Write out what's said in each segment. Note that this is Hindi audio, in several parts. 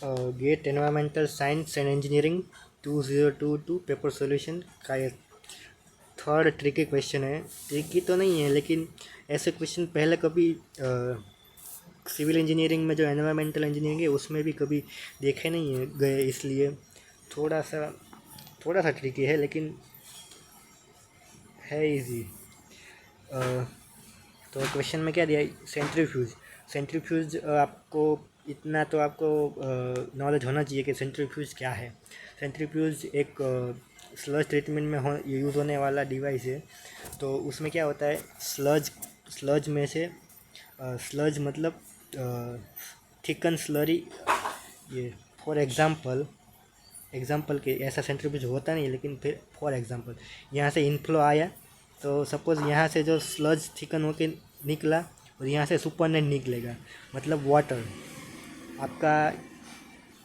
Gate environmental science and engineering 2022 paper solution का ये थर्ड ट्रिकी क्वेश्चन है। ट्रिकी तो नहीं है, लेकिन ऐसे क्वेश्चन पहले कभी सिविल इंजीनियरिंग में जो एनवायरमेंटल इंजीनियरिंग है उसमें भी कभी देखे नहीं है गए, इसलिए थोड़ा सा ट्रिकी है, लेकिन है इजी। तो क्वेश्चन में क्या दिया है? सेंट्रीफ्यूज आपको इतना तो आपको नॉलेज होना चाहिए कि सेंट्रीफ्यूज क्या है। सेंट्रीफ्यूज एक स्लज ट्रीटमेंट में यूज़ होने वाला डिवाइस है। तो उसमें क्या होता है, स्लज में से स्लज मतलब थिकन स्लरी, ये फॉर एग्जाम्पल के ऐसा सेंट्रीफ्यूज होता नहीं, लेकिन फिर फॉर एग्जांपल यहाँ से इनफ्लो आया, तो सपोज़ यहाँ से जो स्लज थिकन होके निकला और यहाँ से सुपरनेट निकलेगा, मतलब वाटर। आपका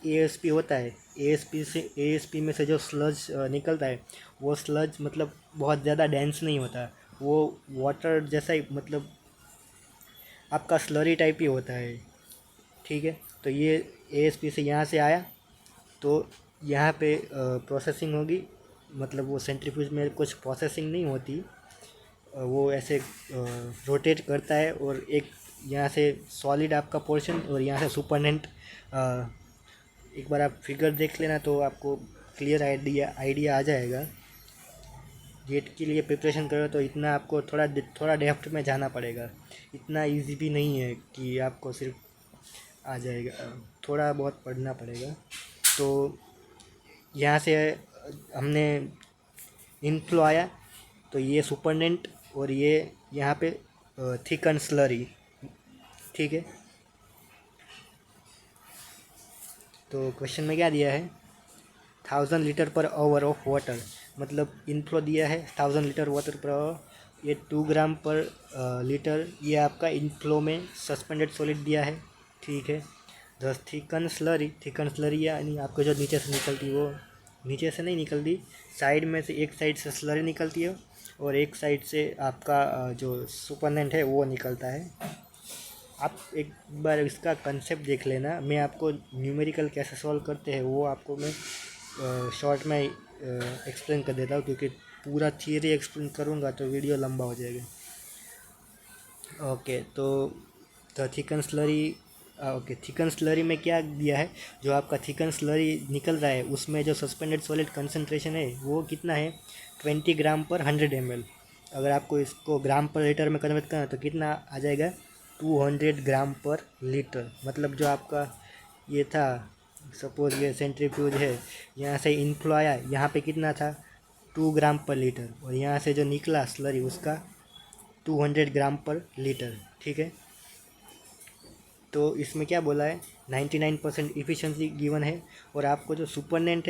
एएसपी होता है, एएसपी में से जो स्लज निकलता है, वो स्लज मतलब बहुत ज़्यादा डेंस नहीं होता, वो वाटर जैसा ही, मतलब आपका स्लरी टाइप ही होता है। ठीक है, तो ये एएसपी से यहाँ से आया, तो यहाँ पे प्रोसेसिंग होगी, मतलब वो सेंट्रीफ्यूज में कुछ प्रोसेसिंग नहीं होती, वो ऐसे रोटेट करता है, और एक यहाँ से सॉलिड आपका पोर्शन और यहाँ से सुपरनेंट। एक बार आप फिगर देख लेना तो आपको क्लियर आइडिया आ जाएगा। गेट के लिए प्रिपरेशन करो तो इतना आपको थोड़ा डेप्थ में जाना पड़ेगा, इतना इजी भी नहीं है कि आपको सिर्फ आ जाएगा, थोड़ा बहुत पढ़ना पड़ेगा। तो यहाँ से हमने इनफ्लो आया, तो ये सुपरनेंट और ये यहाँ पे थिकन स्लरी। ठीक है, तो क्वेश्चन में क्या दिया है, 1000 litre per hour of water, मतलब इनफ्लो दिया है 1000 लीटर वाटर पर आवर, ये 2 ग्राम पर लीटर, ये आपका इनफ्लो में सस्पेंडेड सॉलिड दिया है। ठीक है, द थिकन स्लरी यानी आपको जो नीचे से निकलती, वो नीचे से नहीं निकलती, साइड में से एक साइड से स्लरी निकलती है और एक साइड से आपका जो सुपरनेंट है वो निकलता है। आप एक बार इसका कंसेप्ट देख लेना, मैं आपको न्यूमेरिकल कैसे सॉल्व करते हैं वो आपको मैं शॉर्ट में एक्सप्लेन कर देता हूँ, क्योंकि पूरा थियरी एक्सप्लेन करूँगा तो वीडियो लंबा हो जाएगा। ओके, तो thicken slurry, okay, thicken slurry में क्या दिया है, जो आपका थिकन स्लरी निकल रहा है उसमें जो सस्पेंडेड सॉलिड कंसनट्रेशन है वो कितना है, 20 ग्राम पर 100 ml। अगर आपको इसको ग्राम पर लीटर में कन्वर्ट करना तो कितना आ जाएगा, 200 ग्राम पर लीटर। मतलब जो आपका ये था, सपोज ये सेंट्रीफ्यूज है, यहाँ से इनफ्लो आया, यहाँ पे कितना था, 2 ग्राम पर लीटर, और यहाँ से जो निकला स्लरी उसका 200 ग्राम पर लीटर। ठीक है, तो इसमें क्या बोला है, 99% इफ़िशेंसी गिवन है, और आपको जो सुपरनेंट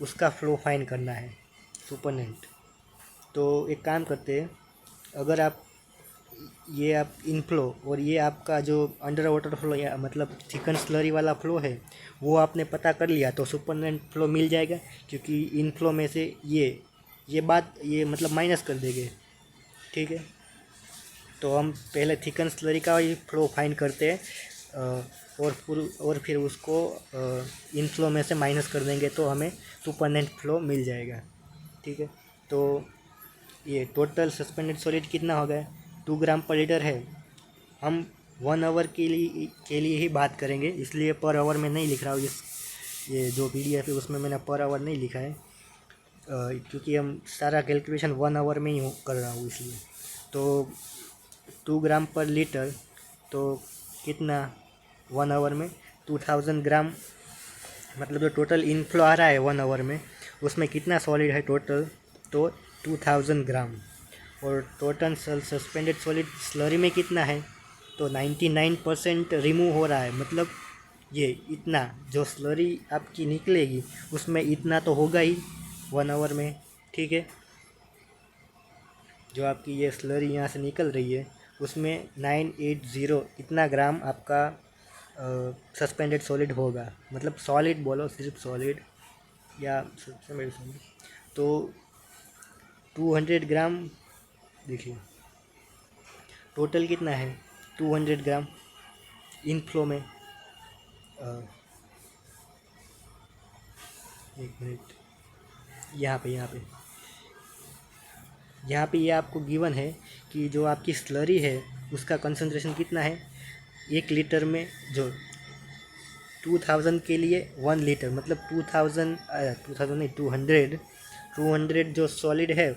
उसका फ्लो फाइन करना है, सुपरनेंट। तो एक काम करते हैं, अगर आप ये आप इनफ्लो और ये आपका जो अंडर वाटर फ्लो, या मतलब थिकन स्लरी वाला फ्लो है, वो आपने पता कर लिया तो सुपरनेंट फ्लो मिल जाएगा, क्योंकि इनफ्लो में से ये मतलब माइनस कर देंगे। ठीक है, तो हम पहले थिकन स्लरी का ही फ्लो फाइंड करते हैं, और फिर उसको इनफ्लो में से माइनस कर देंगे तो हमें सुपरनेंट फ्लो मिल जाएगा। ठीक है, तो ये टोटल सस्पेंडेड सॉलिड कितना हो गया, 2 ग्राम पर लीटर है। हम 1 आवर के लिए ही बात करेंगे, इसलिए पर आवर में नहीं लिख रहा हूँ, ये जो PDF है उसमें मैंने पर आवर नहीं लिखा है, क्योंकि हम सारा कैलकुलेशन 1 आवर में ही कर रहा हूँ इसलिए। तो 2 ग्राम पर लीटर, तो कितना 1 आवर में 2000 ग्राम, मतलब जो टोटल इनफ्लो आ रहा है 1 आवर में उसमें कितना सॉलिड है टोटल, तो 2000 ग्राम। और टोटल सस्पेंडेड सॉलिड स्लरी में कितना है, तो 99% रिमूव हो रहा है, मतलब ये इतना जो स्लरी आपकी निकलेगी उसमें इतना तो होगा ही 1 आवर में। ठीक है, जो आपकी ये स्लरी यहाँ से निकल रही है उसमें 980 इतना ग्राम आपका सस्पेंडेड सॉलिड होगा, मतलब सॉलिड बोलो, सिर्फ सॉलिड या सस्पेंडेड सॉलिड। तो 200 ग्राम, देखिए टोटल कितना है, 200 ग्राम इनफ्लो में, एक मिनट, यहाँ पे ये आपको गिवन है कि जो आपकी स्लरी है उसका कंसंट्रेशन कितना है 1 लीटर में। जो 2000 के लिए 1 लीटर मतलब 2000 नहीं 200 जो सॉलिड है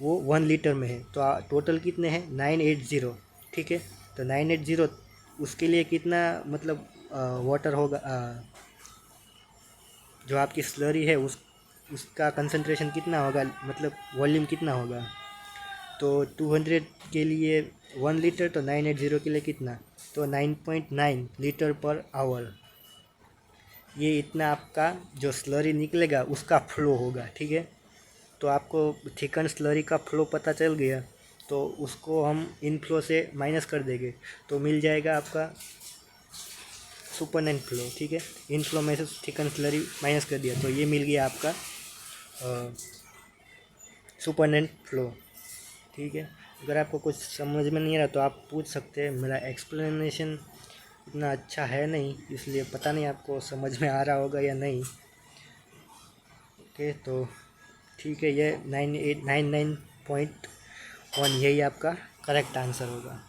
वो 1 लीटर में है। तो टोटल कितने हैं 980। ठीक है, तो 980 उसके लिए कितना मतलब वाटर होगा, जो आपकी स्लरी है उसका कंसंट्रेशन कितना होगा, मतलब वॉल्यूम कितना होगा। तो 200 के लिए 1 लीटर, तो 980 के लिए कितना, तो 9.9 लीटर पर आवर। ये इतना आपका जो स्लरी निकलेगा उसका फ्लो होगा। ठीक है, तो आपको थिकन स्लरी का फ्लो पता चल गया, तो उसको हम इनफ्लो से माइनस कर देंगे तो मिल जाएगा आपका सुपरनेट फ्लो। ठीक है, इनफ्लो में से थिकन स्लरी माइनस कर दिया तो ये मिल गया आपका सुपरनेट फ्लो। ठीक है, अगर आपको कुछ समझ में नहीं आ रहा तो आप पूछ सकते हैं, मेरा एक्सप्लेनेशन इतना अच्छा है नहीं इसलिए पता नहीं आपको समझ में आ रहा होगा या नहीं। ओके, तो ठीक है, ये 9899.1 यही आपका करेक्ट आंसर होगा।